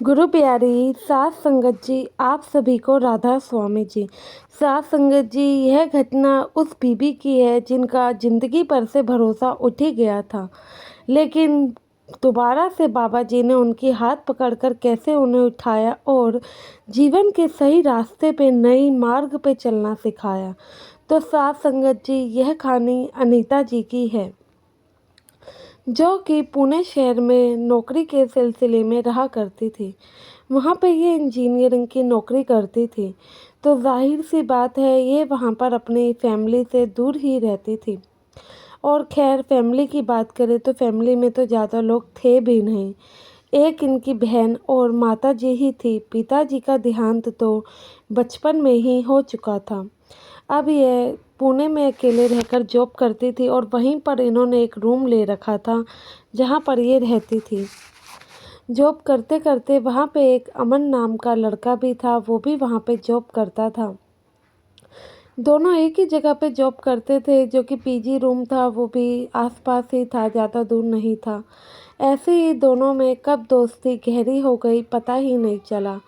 गुरु प्यारी सात संगत जी, आप सभी को राधा स्वामी जी। सात संगत जी, यह घटना उस बीबी की है जिनका ज़िंदगी पर से भरोसा उठ ही गया था, लेकिन दोबारा से बाबा जी ने उनकी हाथ पकड़कर कैसे उन्हें उठाया और जीवन के सही रास्ते पे नई मार्ग पे चलना सिखाया। तो सात संगत जी, यह कहानी अनीता जी की है, जो कि पुणे शहर में नौकरी के सिलसिले में रहा करती थी। वहाँ पे ये इंजीनियरिंग की नौकरी करती थी, तो जाहिर सी बात है ये वहाँ पर अपनी फैमिली से दूर ही रहती थी। और खैर फैमिली की बात करें तो फैमिली में तो ज़्यादा लोग थे भी नहीं, एक इनकी बहन और माता जी ही थी। पिताजी का देहांत तो बचपन में ही हो चुका था। अब यह पुणे में अकेले रहकर जॉब करती थी और वहीं पर इन्होंने एक रूम ले रखा था जहाँ पर ये रहती थी। जॉब करते करते वहाँ पे एक अमन नाम का लड़का भी था, वो भी वहाँ पे जॉब करता था। दोनों एक ही जगह पे जॉब करते थे, जो कि पीजी रूम था, वो भी आसपास ही था, ज़्यादा दूर नहीं था। ऐसे ही दोनों में कब दोस्ती गहरी हो गई पता ही नहीं चला।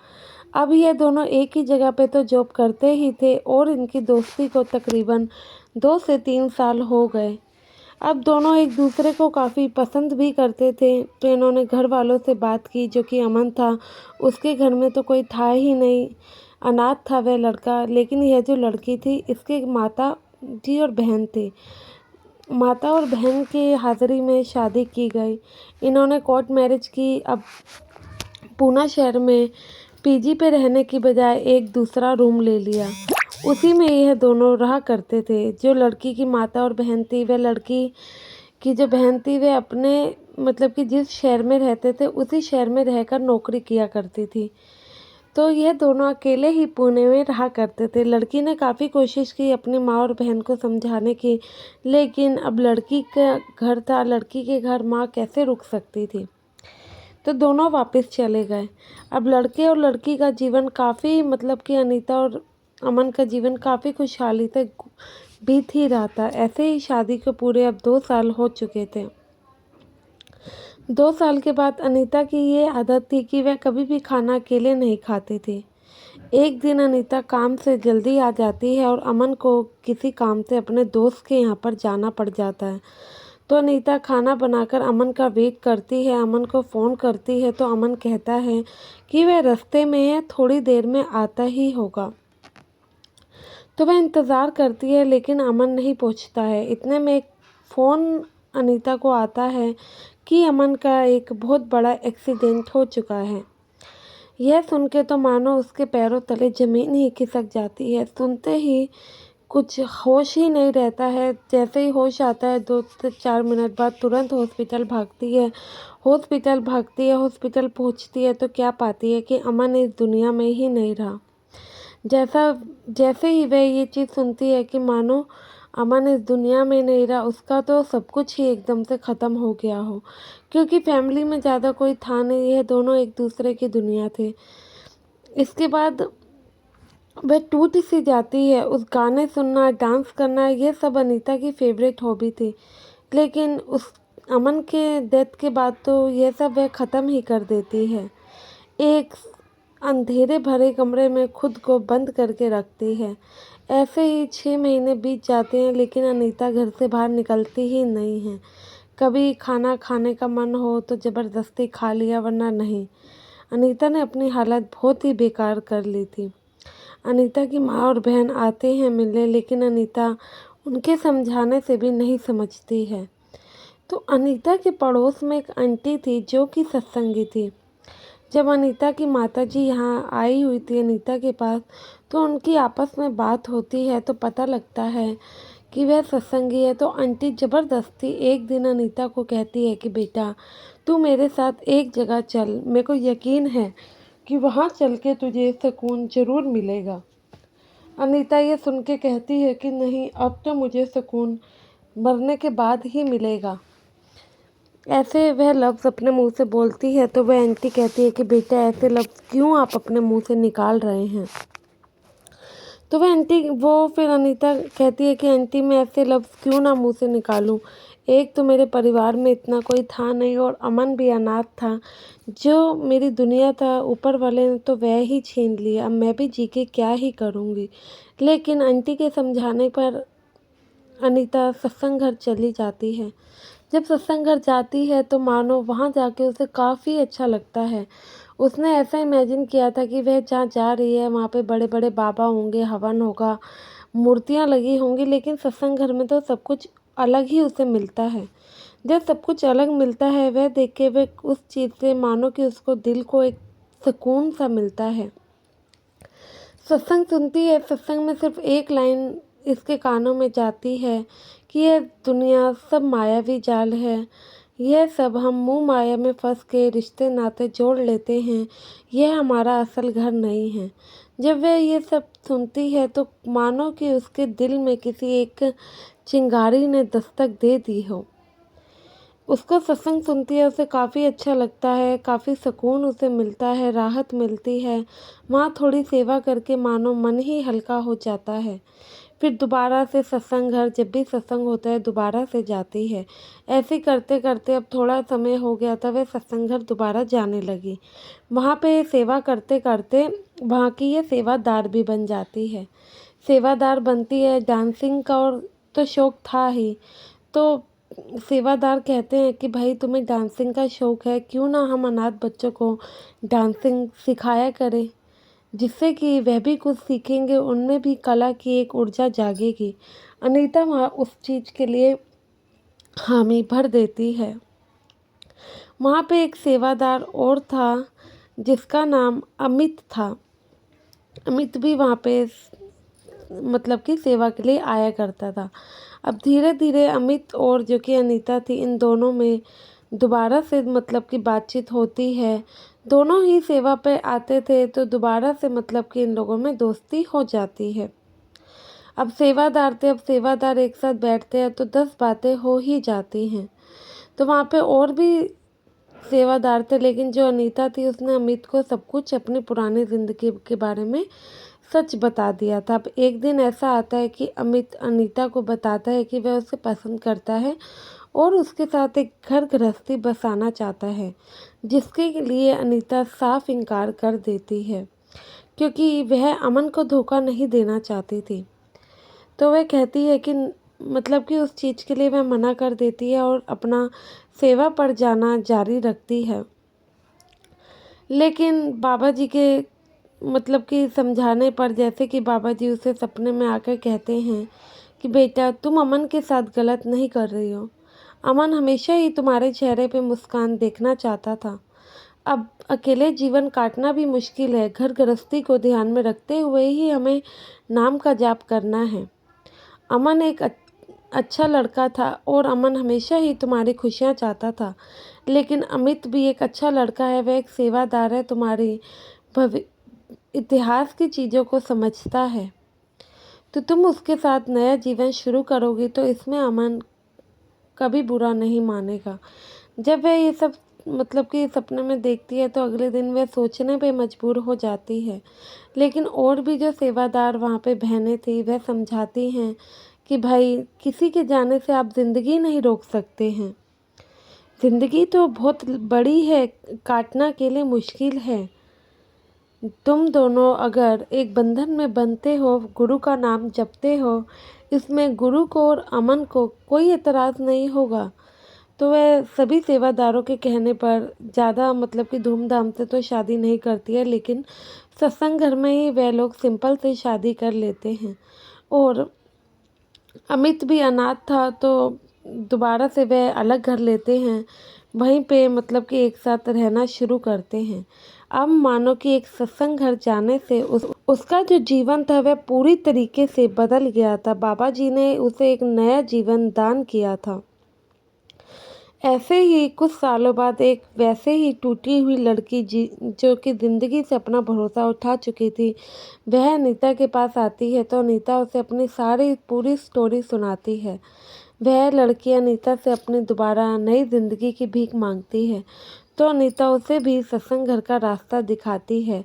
अब ये दोनों एक ही जगह पे तो जॉब करते ही थे और इनकी दोस्ती को तकरीबन 2 से 3 साल हो गए। अब दोनों एक दूसरे को काफ़ी पसंद भी करते थे, तो इन्होंने घर वालों से बात की। जो कि अमन था, उसके घर में तो कोई था ही नहीं, अनाथ था वह लड़का। लेकिन यह जो लड़की थी, इसके माता जी और बहन थे। माता और बहन की हाज़िरी में शादी की गई। इन्होंने कोर्ट मैरिज की। अब पूना शहर में पीजी पे रहने की बजाय एक दूसरा रूम ले लिया, उसी में यह दोनों रहा करते थे। जो लड़की की माता और बहन थी, वह लड़की की जो बहन थी वह अपने मतलब कि जिस शहर में रहते थे उसी शहर में रहकर नौकरी किया करती थी। तो यह दोनों अकेले ही पुणे में रहा करते थे। लड़की ने काफ़ी कोशिश की अपनी माँ और बहन को समझाने की, लेकिन अब लड़की का घर था, लड़की के घर माँ कैसे रुक सकती थी। तो दोनों वापस चले गए। अब लड़के और लड़की का जीवन काफ़ी मतलब कि अनीता और अमन का जीवन काफ़ी खुशहाली से बीत ही रहा था। ऐसे ही शादी को पूरे अब 2 साल हो चुके थे। 2 साल के बाद अनीता की ये आदत थी कि वह कभी भी खाना अकेले नहीं खाती थी। एक दिन अनीता काम से जल्दी आ जाती है और अमन को किसी काम से अपने दोस्त के यहाँ पर जाना पड़ जाता है। तो अनीता खाना बनाकर अमन का वेट करती है, अमन को फ़ोन करती है, तो अमन कहता है कि वह रास्ते में है, थोड़ी देर में आता ही होगा। तो वह इंतज़ार करती है, लेकिन अमन नहीं पहुंचता है। इतने में एक फ़ोन अनीता को आता है कि अमन का एक बहुत बड़ा एक्सीडेंट हो चुका है। यह सुन के तो मानो उसके पैरों तले ज़मीन ही खिसक जाती है। सुनते ही कुछ होश ही नहीं रहता है। जैसे ही होश आता है 2 से 4 मिनट बाद तुरंत हॉस्पिटल भागती है। हॉस्पिटल पहुंचती है तो क्या पाती है कि अमन इस दुनिया में ही नहीं रहा। जैसे ही वह ये चीज़ सुनती है कि मानो अमन इस दुनिया में नहीं रहा, उसका तो सब कुछ ही एकदम से ख़त्म हो गया हो, क्योंकि फैमिली में ज़्यादा कोई था नहीं, यह दोनों एक दूसरे की दुनिया थे। इसके बाद वह टूट सी जाती है। उस गाने सुनना, डांस करना, ये सब अनीता की फेवरेट हॉबी थी, लेकिन उस अमन के डेथ के बाद तो यह सब वह ख़त्म ही कर देती है। एक अंधेरे भरे कमरे में खुद को बंद करके रखती है। ऐसे ही 6 महीने बीत जाते हैं, लेकिन अनीता घर से बाहर निकलती ही नहीं है। कभी खाना खाने का मन हो तो ज़बरदस्ती खा लिया, वरना नहीं। अनीता ने अपनी हालत बहुत ही बेकार कर ली थी। अनीता की माँ और बहन आते हैं मिलने, लेकिन अनीता उनके समझाने से भी नहीं समझती है। तो अनीता के पड़ोस में एक आंटी थी जो कि सत्संगी थी। जब अनीता की माताजी यहाँ आई हुई थी अनीता के पास, तो उनकी आपस में बात होती है, तो पता लगता है कि वह सत्संगी है। तो आंटी ज़बरदस्ती एक दिन अनीता को कहती है कि बेटा, तू मेरे साथ एक जगह चल, मेरे को यकीन है कि वहाँ चल के तुझे सुकून ज़रूर मिलेगा। अनीता ये सुन के कहती है कि नहीं, अब तो मुझे सुकून मरने के बाद ही मिलेगा। ऐसे वह लफ्ज़ अपने मुंह से बोलती है, तो वह आंटी कहती है कि बेटा, ऐसे लफ्ज़ क्यों आप अपने मुंह से निकाल रहे हैं। तो वह आंटी फिर अनीता कहती है कि आंटी, मैं ऐसे लफ्ज़ क्यों ना मुंह से निकालूं। एक तो मेरे परिवार में इतना कोई था नहीं और अमन भी अनाथ था। जो मेरी दुनिया था ऊपर वाले ने तो वह ही छीन लिया। अब मैं भी जी के क्या ही करूँगी। लेकिन आंटी के समझाने पर अनीता सत्संग घर चली जाती है। जब सत्संग घर जाती है तो मानो वहाँ जाके उसे काफ़ी अच्छा लगता है। उसने ऐसा इमेजिन किया था कि वह जहाँ जा रही है वहाँ पे बड़े बड़े बाबा होंगे, हवन होगा, मूर्तियाँ लगी होंगी, लेकिन सत्संग घर में तो सब कुछ अलग ही उसे मिलता है। जब सब कुछ अलग मिलता है वह देख के वह उस चीज़ से मानो कि उसको दिल को एक सुकून सा मिलता है। सत्संग सुनती है। सत्संग में सिर्फ एक लाइन इसके कानों में जाती है कि यह दुनिया सब मायावी जाल है। यह सब हम मुँह माया में फंस के रिश्ते नाते जोड़ लेते हैं। यह हमारा असल घर नहीं है। जब वह ये सब सुनती है तो मानो कि उसके दिल में किसी एक चिंगारी ने दस्तक दे दी हो। उसको सत्संग सुनती है, उसे काफ़ी अच्छा लगता है, काफ़ी सुकून उसे मिलता है, राहत मिलती है। वहाँ थोड़ी सेवा करके मानो मन ही हल्का हो जाता है। फिर दोबारा से सत्संग घर, जब भी सत्संग होता है दोबारा से जाती है। ऐसे करते करते अब थोड़ा समय हो गया था, वह सत्संग घर दोबारा जाने लगी। वहाँ पे सेवा करते करते वहाँ की ये सेवादार भी बन जाती है। सेवादार बनती है। डांसिंग का और तो शौक़ था ही, तो सेवादार कहते हैं कि भाई तुम्हें डांसिंग का शौक़ है, क्यों ना हम अनाथ बच्चों को डांसिंग सिखाया करें, जिससे कि वह भी कुछ सीखेंगे, उनमें भी कला की एक ऊर्जा जागेगी। अनीता वहाँ उस चीज़ के लिए हामी भर देती है। वहाँ पे एक सेवादार और था जिसका नाम अमित था। अमित भी वहाँ पे मतलब कि सेवा के लिए आया करता था। अब धीरे धीरे अमित और जो कि अनीता थी, इन दोनों में दोबारा से मतलब कि बातचीत होती है। दोनों ही सेवा पे आते थे तो दोबारा से मतलब कि इन लोगों में दोस्ती हो जाती है। अब सेवादार एक साथ बैठते हैं तो 10 बातें हो ही जाती हैं। तो वहाँ पे और भी सेवादार थे, लेकिन जो अनीता थी उसने अमित को सब कुछ अपनी पुरानी ज़िंदगी के बारे में सच बता दिया था। अब एक दिन ऐसा आता है कि अमित अनीता को बताता है कि वह उसे पसंद करता है और उसके साथ एक घर गृहस्थी बसाना चाहता है, जिसके लिए अनीता साफ इनकार कर देती है, क्योंकि वह अमन को धोखा नहीं देना चाहती थी। तो वह कहती है कि मतलब कि उस चीज़ के लिए वह मना कर देती है और अपना सेवा पर जाना जारी रखती है। लेकिन बाबा जी के मतलब कि समझाने पर, जैसे कि बाबा जी उसे सपने में आकर कहते हैं कि बेटा तुम अमन के साथ गलत नहीं कर रही हो। अमन हमेशा ही तुम्हारे चेहरे पे मुस्कान देखना चाहता था। अब अकेले जीवन काटना भी मुश्किल है। घर गृहस्थी को ध्यान में रखते हुए ही हमें नाम का जाप करना है। अमन एक अच्छा लड़का था और अमन हमेशा ही तुम्हारी खुशियाँ चाहता था। लेकिन अमित भी एक अच्छा लड़का है, वह एक सेवादार है, तुम्हारी इतिहास की चीज़ों को समझता है। तो तुम उसके साथ नया जीवन शुरू करोगी तो इसमें अमन कभी बुरा नहीं मानेगा। जब वह ये सब मतलब कि सपने में देखती है तो अगले दिन वह सोचने पे मजबूर हो जाती है। लेकिन और भी जो सेवादार वहाँ पे बहनें थी वह समझाती हैं कि भाई किसी के जाने से आप ज़िंदगी नहीं रोक सकते हैं। ज़िंदगी तो बहुत बड़ी है, काटना अकेले मुश्किल है। तुम दोनों अगर एक बंधन में बंधते हो, गुरु का नाम जपते हो, इसमें गुरु को और अमन को कोई एतराज़ नहीं होगा। तो वह सभी सेवादारों के कहने पर ज़्यादा मतलब कि धूमधाम से तो शादी नहीं करती है, लेकिन सत्संग घर में ही वह लोग सिंपल से शादी कर लेते हैं। और अमित भी अनाथ था तो दोबारा से वह अलग घर लेते हैं, वहीं पे मतलब कि एक साथ रहना शुरू करते हैं। अब मानो कि एक सत्संग घर जाने से उसका जो जीवन था वह पूरी तरीके से बदल गया था। बाबा जी ने उसे एक नया जीवन दान किया था। ऐसे ही कुछ सालों बाद एक वैसे ही टूटी हुई लड़की जो कि ज़िंदगी से अपना भरोसा उठा चुकी थी, वह अनीता के पास आती है। तो अनीता उसे अपनी सारी पूरी स्टोरी सुनाती है। वह लड़की अनीता से अपनी दोबारा नई ज़िंदगी की भीख मांगती है। तो अनीता उसे भी सत्संग घर का रास्ता दिखाती है।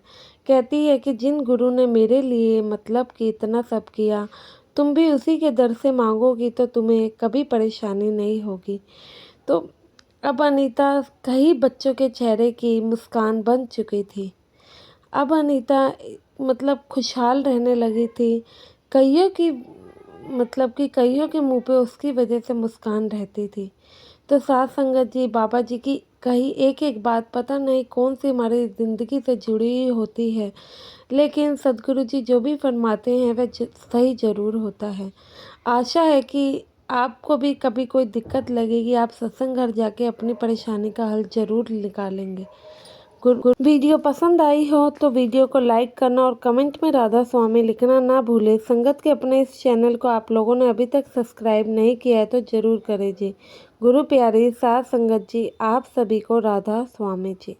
कहती है कि जिन गुरु ने मेरे लिए मतलब कि इतना सब किया, तुम भी उसी के दर से मांगोगी तो तुम्हें कभी परेशानी नहीं होगी। तो अब अनीता कई बच्चों के चेहरे की मुस्कान बन चुकी थी। अब अनीता मतलब खुशहाल रहने लगी थी। कईयों की मतलब कि कईयों के मुंह पे उसकी वजह से मुस्कान रहती थी। तो साथ संगत जी, बाबा जी की कही एक एक बात पता नहीं कौन सी हमारी ज़िंदगी से जुड़ी हुई होती है, लेकिन सदगुरु जी जो भी फरमाते हैं वह सही ज़रूर होता है। आशा है कि आपको भी कभी कोई दिक्कत लगेगी, आप सत्संग घर जाके अपनी परेशानी का हल ज़रूर निकालेंगे। वीडियो पसंद आई हो तो वीडियो को लाइक करना और कमेंट में राधा स्वामी लिखना ना भूलें। संगत के अपने इस चैनल को आप लोगों ने अभी तक सब्सक्राइब नहीं किया है तो ज़रूर करें जी। गुरु प्यारी साथ संगत जी, आप सभी को राधा स्वामी जी।